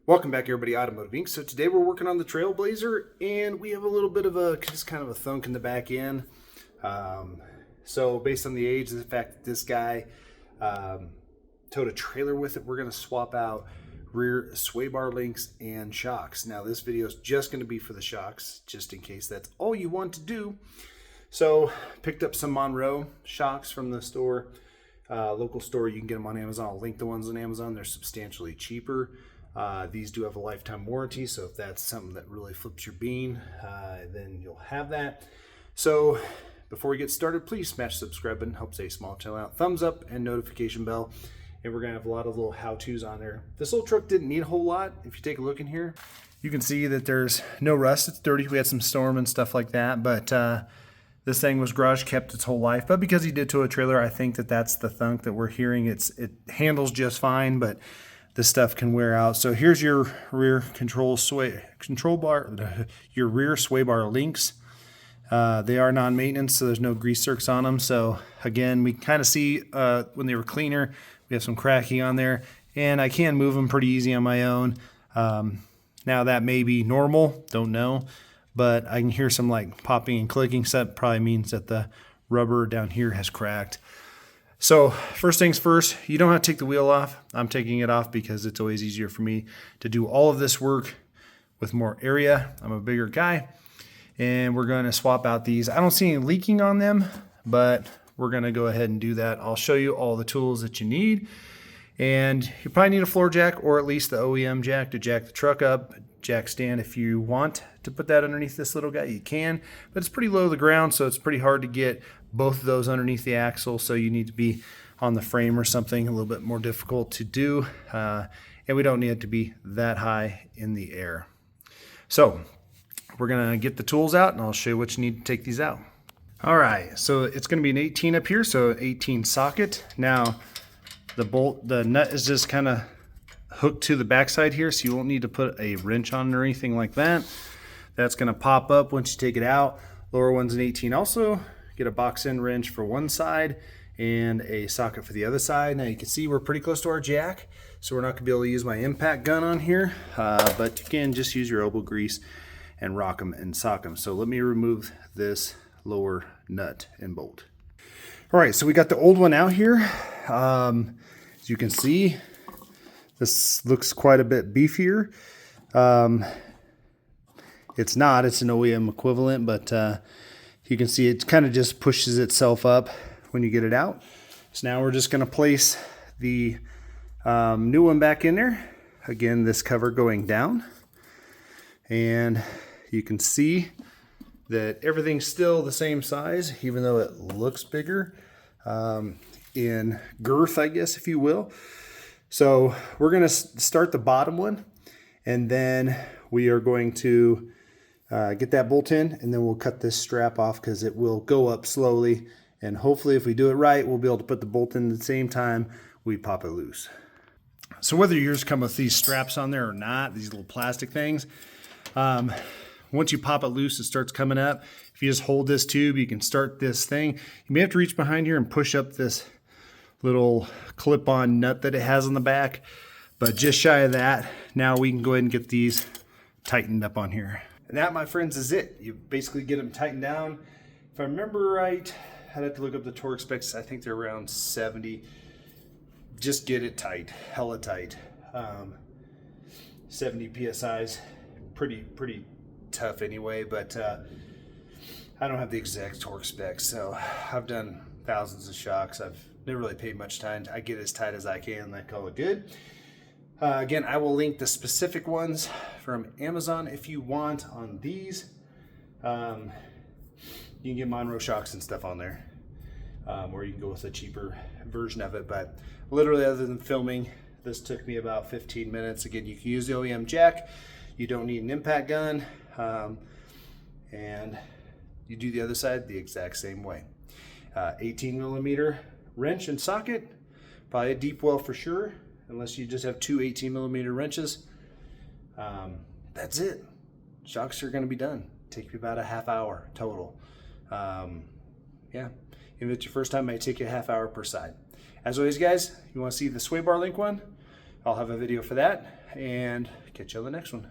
Welcome back, everybody, Automotive Inc. So today we're working on the Trailblazer, and we have a little bit of just kind of a thunk in the back end. So based on the age, the fact that this guy towed a trailer with it, we're going to swap out rear sway bar links and shocks. Now this video is just going to be for the shocks, just in case that's all you want to do. So picked up some Monroe shocks from the store, local store. You can get them on Amazon. I'll link the ones on Amazon. They're substantially cheaper. These do have a lifetime warranty, so if that's something that really flips your bean, then you'll have that. So before we get started, please smash the subscribe button, helps a small channel out, thumbs up and notification bell, and we're gonna have a lot of little how-tos on there. This little truck didn't need a whole lot. If you take a look in here, you can see that there's no rust. It's dirty. We had some storm and stuff like that, but this thing was garage kept its whole life. But because he did tow a trailer, I think that that's the thunk that we're hearing. It handles just fine, but this stuff can wear out. So here's your rear control bar, your rear sway bar links. They are non-maintenance, so there's no grease zerks on them. So again, we kind of see when they were cleaner, we have some cracking on there, and I can move them pretty easy on my own. Now that may be normal, don't know, but I can hear some like popping and clicking, so that probably means that the rubber down here has cracked. So first things first, you don't have to take the wheel off. I'm taking it off because it's always easier for me to do all of this work with more area. I'm a bigger guy, and we're going to swap out these. I don't see any leaking on them, but we're going to go ahead and do that. I'll show you all the tools that you need, and you probably need a floor jack or at least the OEM jack to jack the truck up. Jack stand, if you want to put that underneath this little guy, you can, but it's pretty low to the ground, so it's pretty hard to get both of those underneath the axle, so you need to be on the frame or something, a little bit more difficult to do, and we don't need it to be that high in the air. So we're gonna get the tools out, and I'll show you what you need to take these out. All right, so it's gonna be an 18 up here, so 18 socket. Now the nut is just kind of hooked to the backside here, so you won't need to put a wrench on or anything like that. That's going to pop up once you take it out. Lower one's an 18 also. Get a box end wrench for one side and a socket for the other side. Now you can see we're pretty close to our jack, so we're not going to be able to use my impact gun on here, but you can just use your elbow grease and rock them and sock them. So let me remove this lower nut and bolt. All right, so we got the old one out here. As you can see, this looks quite a bit beefier. It's not, it's an OEM equivalent, but you can see it kind of just pushes itself up when you get it out. So now we're just gonna place the new one back in there. Again, this cover going down. And you can see that everything's still the same size, even though it looks bigger in girth, I guess, if you will. So we're going to start the bottom one, and then we are going to get that bolt in, and then we'll cut this strap off because it will go up slowly, and hopefully if we do it right, we'll be able to put the bolt in at the same time we pop it loose. So whether yours come with these straps on there or not, these little plastic things, once you pop it loose, it starts coming up. If you just hold this tube, you can start this thing. You may have to reach behind here and push up this little clip-on nut that it has on the back, but just shy of that. Now we can go ahead and get these tightened up on here. And that, my friends, is it. You basically get them tightened down. If I remember right, I'd have to look up the torque specs. I think they're around 70. Just get it tight, hella tight. 70 PSI's pretty tough anyway, but I don't have the exact torque specs, so I've done thousands of shocks. I've never really paid much time. I get as tight as I can and I call it good. Again, I will link the specific ones from Amazon if you want on these. You can get Monroe shocks and stuff on there, or you can go with a cheaper version of it. But literally, other than filming, this took me about 15 minutes. Again, you can use the OEM jack. You don't need an impact gun. And you do the other side the exact same way. 18 millimeter wrench and socket, probably a deep well for sure, unless you just have two 18 millimeter wrenches. That's it. Shocks are going to be done. Take you about a half hour total. Yeah, if it's your first time, it might take you a half hour per side. As always, guys, you want to see the sway bar link one? I'll have a video for that. and catch you on the next one.